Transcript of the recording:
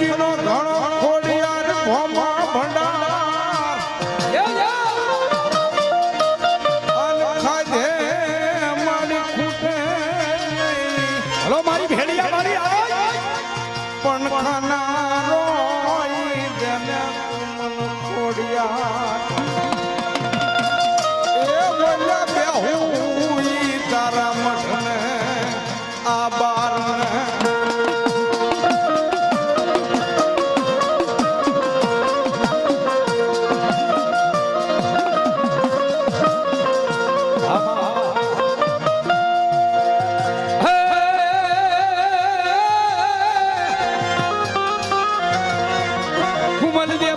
ખર્ચનો ઘણો ખોડિયાર ભોમા ભંડાર અન ખાધે મારી ખૂટે હલો મારી ભેડિયા મારી પણ ખાનારો જેને મન ખોડિયાર એ બોલ્યા બેહું ઈ તારા મઠને આ બારને કુમલ દે